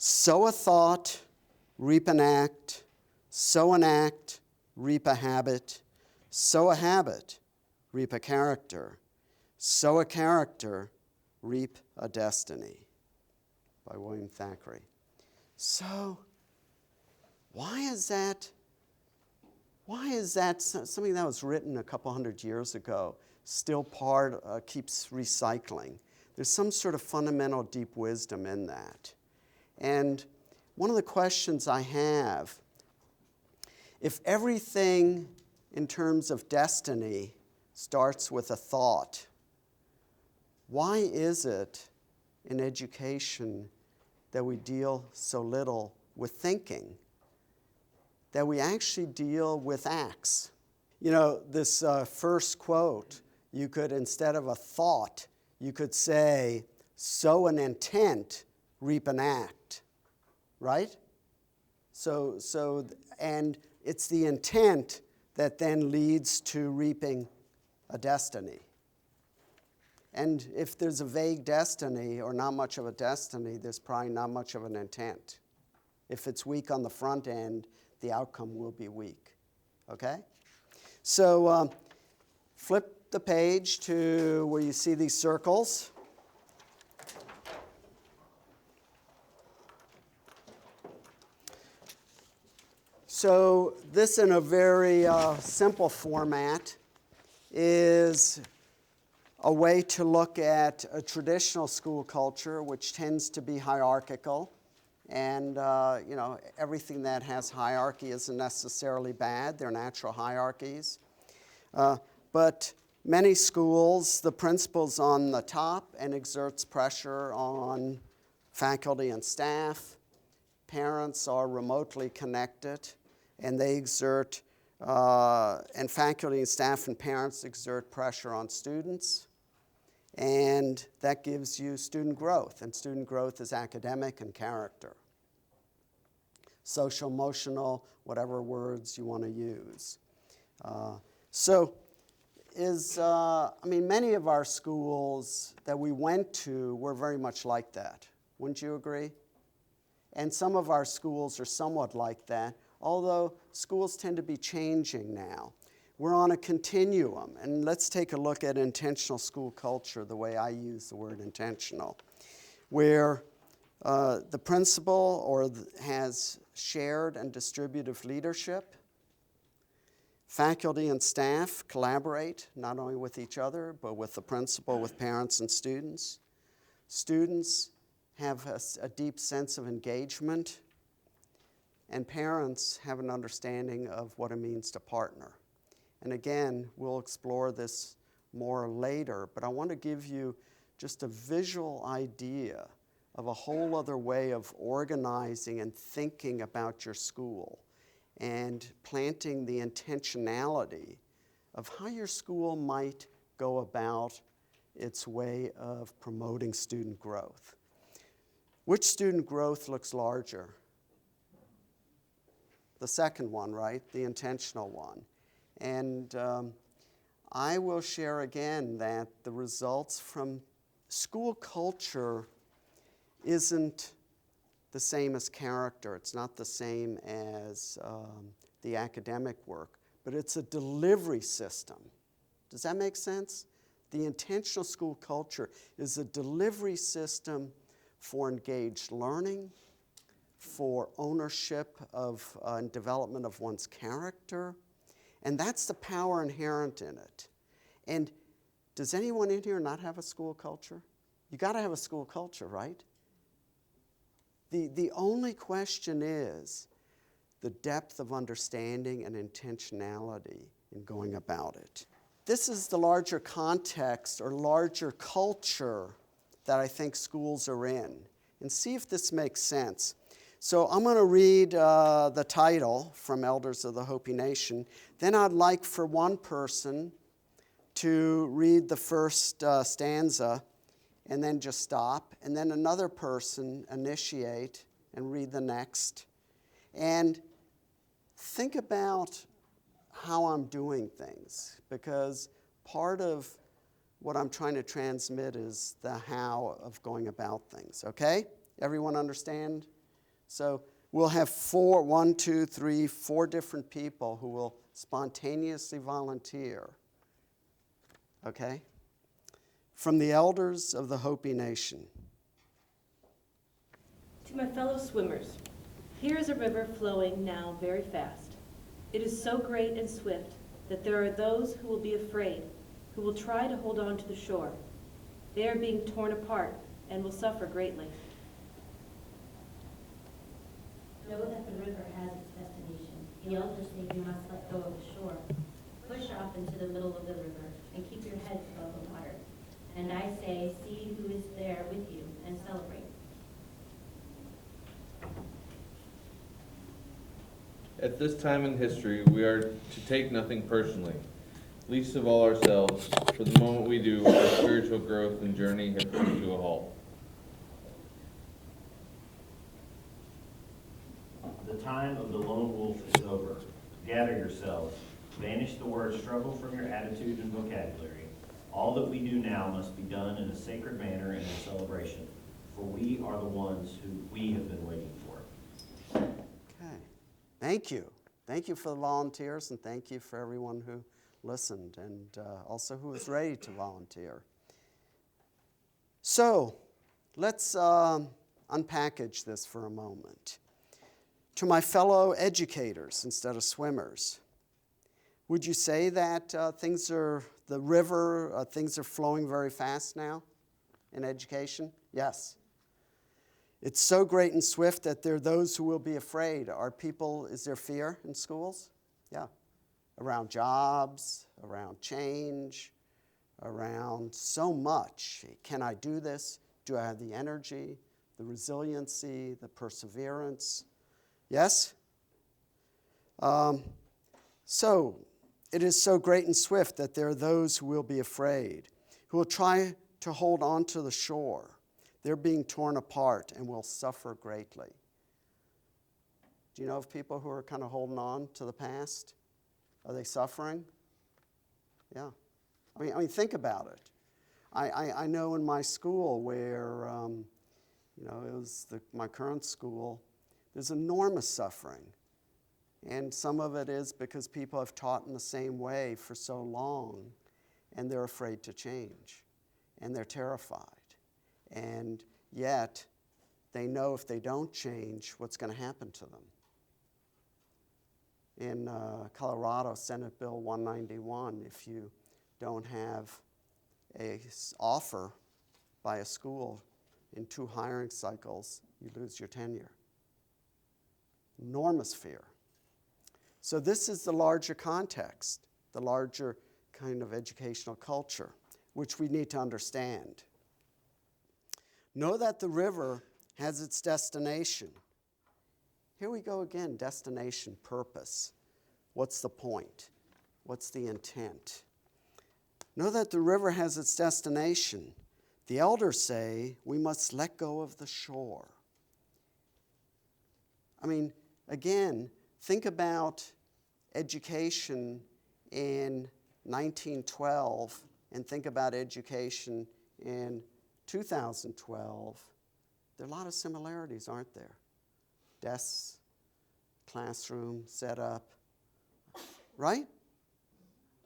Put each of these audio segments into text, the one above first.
Sow a thought, reap an act. Sow an act, reap a habit. Sow a habit, reap a character. Sow a character, reap a destiny. By William Thackeray. So, why is that something that was written a couple hundred years ago still keeps recycling? There's some sort of fundamental deep wisdom in that. And one of the questions I have, if everything in terms of destiny starts with a thought, why is it in education that we deal so little with thinking, that we actually deal with acts? You know, this first quote, you could, instead of a thought, you could say, sow an intent, reap an act, right? And it's the intent that then leads to reaping a destiny. And if there's a vague destiny or not much of a destiny, there's probably not much of an intent. If it's weak on the front end, the outcome will be weak. Okay? So flip the page to where you see these circles. So this, in a very simple format, is a way to look at a traditional school culture, which tends to be hierarchical. And everything that has hierarchy isn't necessarily bad. They're natural hierarchies. But many schools, the principal's on the top and exerts pressure on faculty and staff. Parents are remotely connected, and they exert, and faculty and staff and parents exert pressure on students. And that gives you student growth, and student growth is academic and character. Social, emotional, whatever words you want to use. Many of our schools that we went to were very much like that. Wouldn't you agree? And some of our schools are somewhat like that, although schools tend to be changing now. We're on a continuum, and let's take a look at intentional school culture, the way I use the word intentional, where the principal has shared and distributive leadership. Faculty and staff collaborate, not only with each other, but with the principal, with parents and students. Students have a deep sense of engagement, and parents have an understanding of what it means to partner. And again, we'll explore this more later, but I want to give you just a visual idea of a whole other way of organizing and thinking about your school and planting the intentionality of how your school might go about its way of promoting student growth. Which student growth looks larger? The second one, right? The intentional one. And I will share again that the results from school culture isn't the same as character. It's not the same as the academic work, but it's a delivery system. Does that make sense? The intentional school culture is a delivery system for engaged learning, for ownership of and development of one's character. And that's the power inherent in it. And does anyone in here not have a school culture? You got to have a school culture, right? The only question is the depth of understanding and intentionality in going about it. This is the larger context or larger culture that I think schools are in. And see if this makes sense. So I'm going to read the title from Elders of the Hopi Nation. Then I'd like for one person to read the first stanza and then just stop. And then another person initiate and read the next. And think about how I'm doing things, because part of what I'm trying to transmit is the how of going about things, okay? Everyone understand So we'll have 4 different people who will spontaneously volunteer. Okay? From the elders of the Hopi Nation. To my fellow swimmers, here is a river flowing now very fast. It is so great and swift that there are those who will be afraid, who will try to hold on to the shore. They are being torn apart and will suffer greatly. Know that the river has its destination. The elders say you must let go of the shore. Push off into the middle of the river and keep your heads above the water. And I say, see who is there with you and celebrate. At this time in history, we are to take nothing personally, least of all ourselves. For the moment we do, our spiritual growth and journey have come to a halt. The time of the lone wolf is over. Gather yourselves. Banish the word struggle from your attitude and vocabulary. All that we do now must be done in a sacred manner and in celebration, for we are the ones who we have been waiting for. Okay. Thank you. Thank you for the volunteers, and thank you for everyone who listened and also who was ready to volunteer. So let's unpackage this for a moment. To my fellow educators instead of swimmers, would you say that things are flowing very fast now in education? Yes. It's so great and swift that there are those who will be afraid. Is there fear in schools? Yeah. Around jobs, around change, around so much. Can I do this? Do I have the energy, the resiliency, the perseverance? Yes? So it is so great and swift that there are those who will be afraid, who will try to hold on to the shore. They're being torn apart and will suffer greatly. Do you know of people who are kind of holding on to the past? Are they suffering? Yeah. I mean, think about it. I know in my school where, it was my current school, there's enormous suffering. And some of it is because people have taught in the same way for so long, and they're afraid to change, and they're terrified. And yet, they know if they don't change, what's going to happen to them. In Colorado, Senate Bill 191, if you don't have an offer by a school in 2 hiring cycles, you lose your tenure. Enormous fear. So this is the larger context, the larger kind of educational culture, which we need to understand. Know that the river has its destination. Here we go again, destination, purpose. What's the point? What's the intent? Know that the river has its destination. The elders say we must let go of the shore. I mean, again, think about education in 1912 and think about education in 2012. There are a lot of similarities, aren't there? Desks, classroom, setup, right?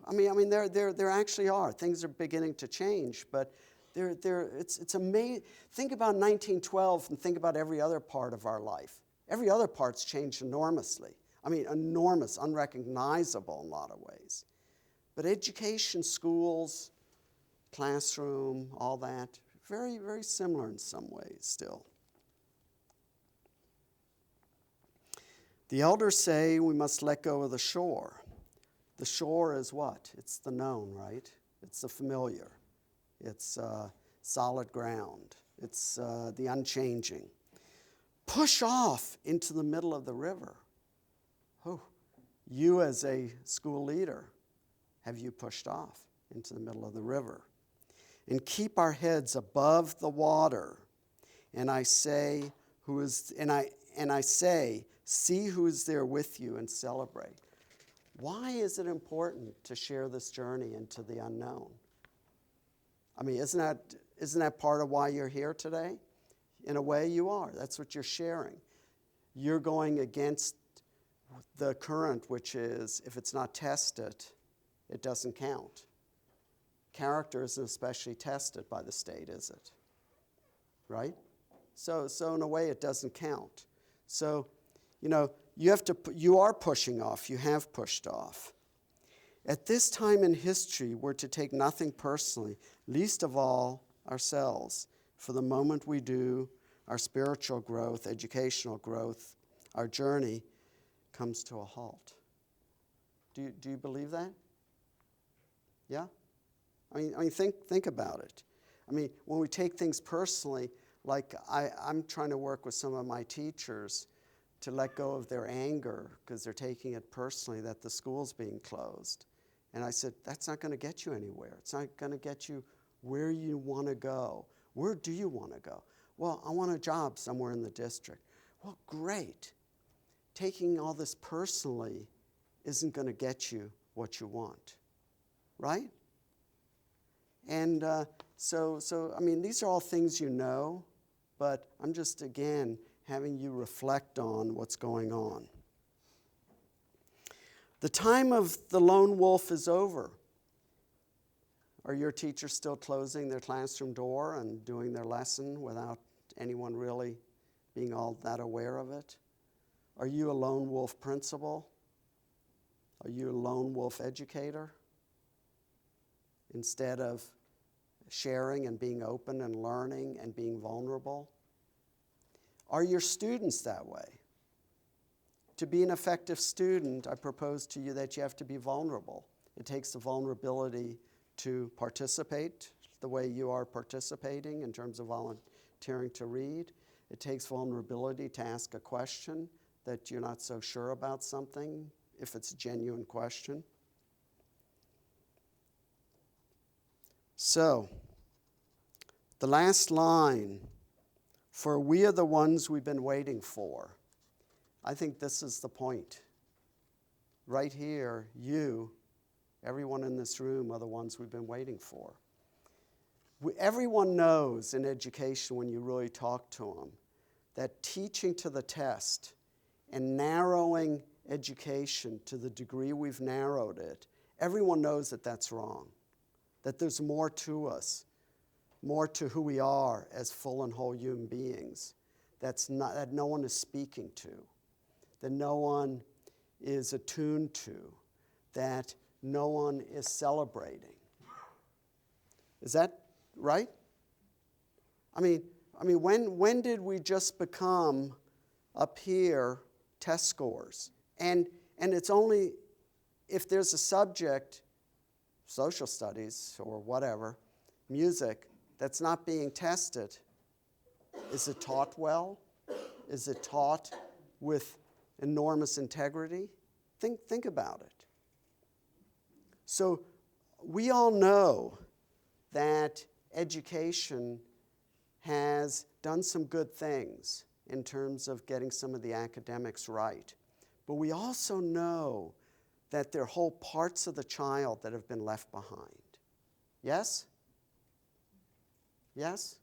I mean, there actually are. Things are beginning to change, but it's amazing. Think about 1912 and think about every other part of our life. Every other part's changed enormously. I mean, enormous, unrecognizable in a lot of ways. But education, schools, classroom, all that, very, very similar in some ways still. The elders say we must let go of the shore. The shore is what? It's the known, right? It's the familiar. It's solid ground. It's the unchanging. Push off into the middle of the river. Oh, you as a school leader, have you pushed off into the middle of the river? And keep our heads above the water. And I say, see who is there with you and celebrate. Why is it important to share this journey into the unknown? I mean, isn't that part of why you're here today? In a way, you are. That's what you're sharing. you're going against the current, which is if it's not tested, it doesn't count. Character isn't especially tested by the state, is it? Right? So in a way, it doesn't count. So, you are pushing off. You have pushed off. At this time in history, we're to take nothing personally, least of all ourselves. For the moment we do, our spiritual growth, educational growth, our journey comes to a halt. Do you believe that? Yeah? I mean, think about it. I mean, when we take things personally, like I'm trying to work with some of my teachers to let go of their anger because they're taking it personally that the school's being closed. And I said, that's not going to get you anywhere. It's not going to get you where you want to go. Where do you want to go? Well, I want a job somewhere in the district. Well, great. Taking all this personally isn't going to get you what you want, right? And so I mean, these are all things you know, but I'm just, again, having you reflect on what's going on. The time of the lone wolf is over. Are your teachers still closing their classroom door and doing their lesson without anyone really being all that aware of it? Are you a lone wolf principal? Are you a lone wolf educator? Instead of sharing and being open and learning and being vulnerable? Are your students that way? To be an effective student, I propose to you that you have to be vulnerable. It takes the vulnerability to participate the way you are participating in terms of volunteering to read. It takes vulnerability to ask a question that you're not so sure about something, if it's a genuine question. So, the last line, for we are the ones we've been waiting for. I think this is the point. Right here, you, everyone in this room, are the ones we've been waiting for. Everyone knows in education, when you really talk to them, that teaching to the test and narrowing education to the degree we've narrowed it, everyone knows that that's wrong, that there's more to us, more to who we are as full and whole human beings, that no one is speaking to, that no one is attuned to, that no one is celebrating. Is that right? I mean, when did we just become up here test scores? And it's only if there's a subject, social studies or whatever, music, that's not being tested. Is it taught well? Is it taught with enormous integrity? Think about it. So we all know that education has done some good things in terms of getting some of the academics right. But we also know that there are whole parts of the child that have been left behind. Yes? Yes?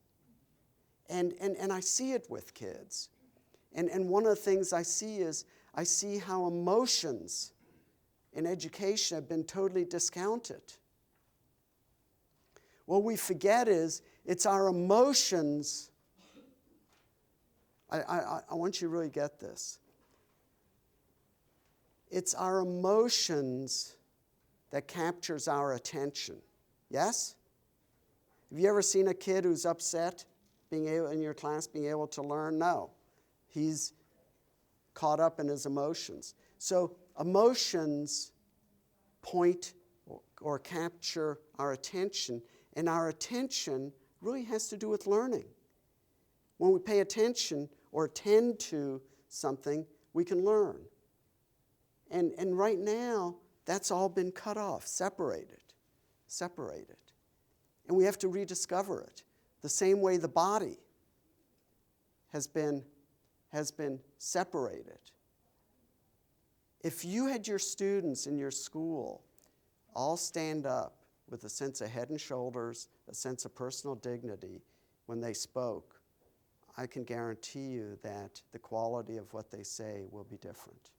And I see it with kids. And one of the things I see is I see how emotions in education have been totally discounted. What we forget is it's our emotions. I want you to really get this. It's our emotions that captures our attention. Yes? Have you ever seen a kid who's upset in your class being able to learn? No. He's caught up in his emotions. So emotions point or capture our attention, and our attention really has to do with learning. When we pay attention or attend to something, we can learn. And right now, that's all been cut off, separated. And we have to rediscover it. The same way the body has been separated. If you had your students in your school all stand up with a sense of head and shoulders, a sense of personal dignity when they spoke, I can guarantee you that the quality of what they say will be different.